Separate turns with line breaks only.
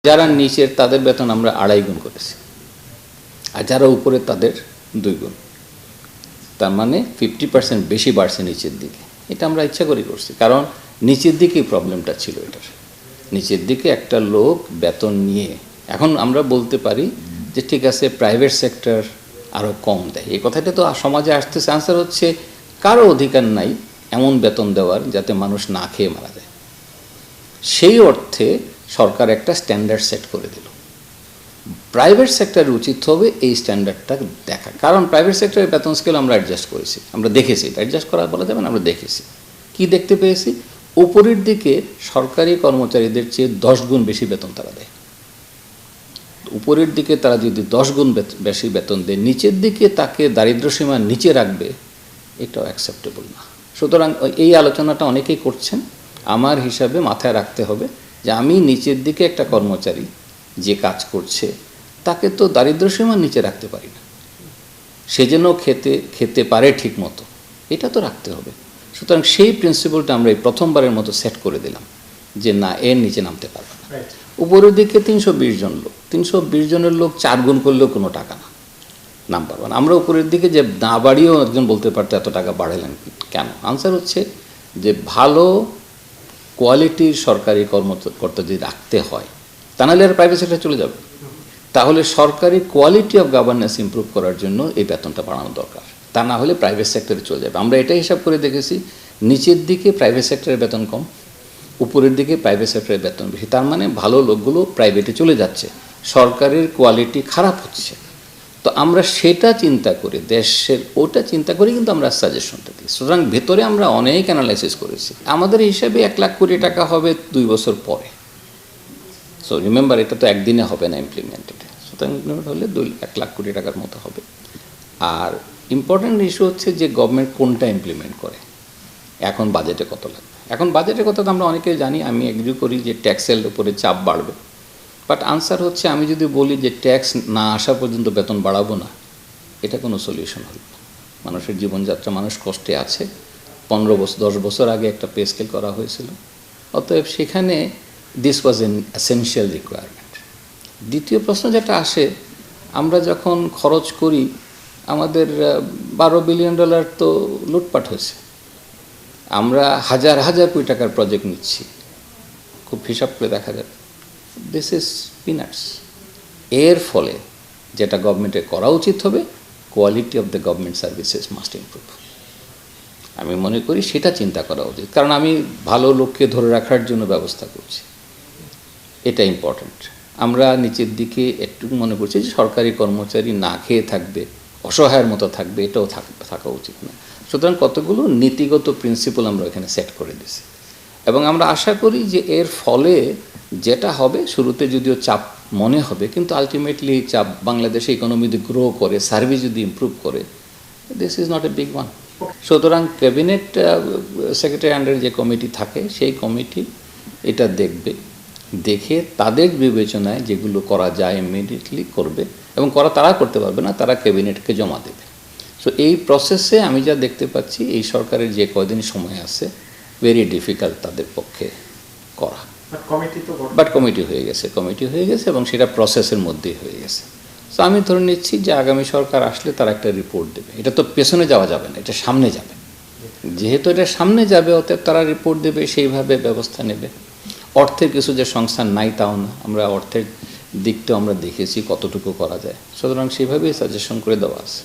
যারা নিচের তাদের বেতন আমরা 2.5 গুণ করেছি, আর যারা উপরে তাদের 2 গুণ। তার মানে 50% বেশি বাড়ছে নিচের দিকে। এটা আমরা ইচ্ছা করে করছি, কারণ নিচের দিকেই প্রবলেমটা ছিল। এটার নিচের দিকে একটা লোক বেতন নিয়ে, এখন আমরা বলতে পারি যে ঠিক আছে প্রাইভেট সেক্টর আরও কম দেয়, এই কথাটা তো সমাজে আসতেছে। আনসার হচ্ছে কারো অধিকার নাই এমন বেতন দেওয়ার যাতে মানুষ না খেয়ে মারা যায়। সেই অর্থে সরকার একটা স্ট্যান্ডার্ড সেট করে দিল। প্রাইভেট সেক্টরের উচিত হবে এই স্ট্যান্ডার্ডটা দেখা, কারণ প্রাইভেট সেক্টরের বেতন স্কেল আমরা অ্যাডজাস্ট করেছি, আমরা দেখেছি। অ্যাডজাস্ট করা বলা যাবে না, আমরা দেখেছি। কি দেখতে পেয়েছি? উপরের দিকে সরকারি কর্মচারীদের চেয়ে 10 গুণ বেশি বেতন তারা দেয়। উপরের দিকে তারা যদি 10 গুণ বেশি বেতন দেয়, নিচের দিকে তাকে দারিদ্র্যসীমার নিচে রাখবে, এটাও অ্যাকসেপ্টেবল না। সুতরাং এই আলোচনাটা অনেকেই করছেন। আমার হিসাবে মাথায় রাখতে হবে যে আমি নিচের দিকে একটা কর্মচারী যে কাজ করছে তাকে তো দারিদ্র্যসীমার নিচে রাখতে পারি না, সে যেন খেতে পারে ঠিক মতো, এটা তো রাখতে হবে। সুতরাং সেই প্রিন্সিপালটা আমরা এই প্রথমবারের মতো সেট করে দিলাম যে না, এর নিচে নামতে পারবে না। উপরের দিকে 320 জন লোক, 320 জনের লোক 4 গুণ করলেও কোনো টাকা না, নাম্বার ওয়ান। আমরা উপরের দিকে যে না বাড়িয়েও একজন বলতে পারতো এত টাকা বাড়ালেন কেন? আনসার হচ্ছে যে ভালো কোয়ালিটির সরকারি কর্মকর্তা যদি রাখতে হয়, তা নাহলে আর প্রাইভেট সেক্টরে চলে যাবে। তাহলে সরকারি কোয়ালিটি অফ গভর্নেন্স ইমপ্রুভ করার জন্য এই বেতনটা বাড়ানো দরকার, তা না হলে প্রাইভেট সেক্টরে চলে যাবে। আমরা এটাই হিসাব করে দেখেছি, নিচের দিকে প্রাইভেট সেক্টরের বেতন কম, উপরের দিকে প্রাইভেট সেক্টরের বেতন বেশি। তার মানে ভালো লোকগুলো প্রাইভেটে চলে যাচ্ছে, সরকারের কোয়ালিটি খারাপ হচ্ছে। তো আমরা সেটা চিন্তা করে, দেশের ওটা চিন্তা করে কিন্তু আমরা সাজেশনটা দিই। সুতরাং ভেতরে আমরা অনেক অ্যানালাইসিস করেছি। আমাদের হিসাবে 1 লাখ কোটি টাকা হবে 2 বছর পরে। সো রিমেম্বার, এটা তো একদিনে হবে না ইমপ্লিমেন্টেড। সুতরাং ইমপ্লিমেন্ট হলে 1 লাখ কোটি টাকার মতো হবে। আর ইম্পর্ট্যান্ট ইস্যু হচ্ছে যে গভর্নমেন্ট কোনটা ইমপ্লিমেন্ট করে, এখন বাজেটে কত লাগবে। এখন বাজেটের কথা তো আমরা অনেকেই জানি, আমি এগ্রি করি যে ট্যাক্সের উপরে চাপ বাড়বে। বাট আনসার হচ্ছে আমি যদি বলি যে ট্যাক্স না আসা পর্যন্ত বেতন বাড়াবো না, এটা কোনো সলিউশন হবে না। মানুষের জীবনযাত্রা, মানুষ কষ্টে আছে। 10 বছর আগে একটা পে স্কেল করা হয়েছিল, অতএব সেখানে this was an essential requirement. দ্বিতীয় প্রশ্ন যেটা আসে, আমরা যখন খরচ করি, আমাদের $12 বিলিয়ন তো লুটপাট হয়েছে। আমরা হাজার হাজার কোটি টাকার প্রজেক্ট নিচ্ছি, খুব হিসাব করে দেখা যাবে দিস ইজ পিনাটস। এর ফলে যেটা গভর্নমেন্টের করা উচিত হবে, quality of the government services must improve. আমি মনে করি সেটা চিন্তা করা উচিত, কারণ আমি ভালো লোককে ধরে রাখার জন্য ব্যবস্থা করছি, এটা ইম্পর্ট্যান্ট। আমরা নিচের দিকে একটু মনে করছি যে সরকারি কর্মচারী না খেয়ে থাকবে, অসহায়ের মতো থাকবে, এটাও থাকা উচিত না। সুতরাং কতগুলো নীতিগত প্রিন্সিপাল আমরা এখানে সেট করে দিয়েছি, এবং আমরা আশা করি যে এর ফলে যেটা হবে, শুরুতে যদিও চাপ মনে হবে, কিন্তু আলটিমেটলি চাপ বাংলাদেশে ইকোনমি যদি গ্রো করে, সার্ভিস যদি ইমপ্রুভ করে, this is not a big one. সুতরাং ক্যাবিনেট সেক্রেটারি আন্ডারে যে কমিটি থাকে, সেই কমিটি এটা দেখবে, দেখে তাদের বিবেচনায় যেগুলো করা যায় ইমিডিয়েটলি করবে, এবং তারা করতে পারবে না, তারা ক্যাবিনেটকে জমা দেবে। সো এই প্রসেসে আমি যা দেখতে পাচ্ছি, এই সরকারের যে কয়দিন সময় আছে, ভেরি ডিফিকাল্ট তাদের পক্ষে করা। বাট কমিটি হয়ে গেছে এবং সেটা প্রসেসের মধ্যেই হয়ে গেছে। সো আমি ধরে নিচ্ছি যে আগামী সরকার আসলে তারা একটা রিপোর্ট দেবে। এটা তো পেছনে যাওয়া যাবে না, এটা সামনে যাবে। যেহেতু এটা সামনে যাবে, অতএব তারা রিপোর্ট দেবে, সেইভাবে ব্যবস্থা নেবে। অর্থের কিছু যে সংস্থান নাই তাও না, আমরা অর্থের দিকটা আমরা দেখেছি কতটুকু করা যায়, সুতরাং সেইভাবেই সাজেশন করে দেওয়া আছে।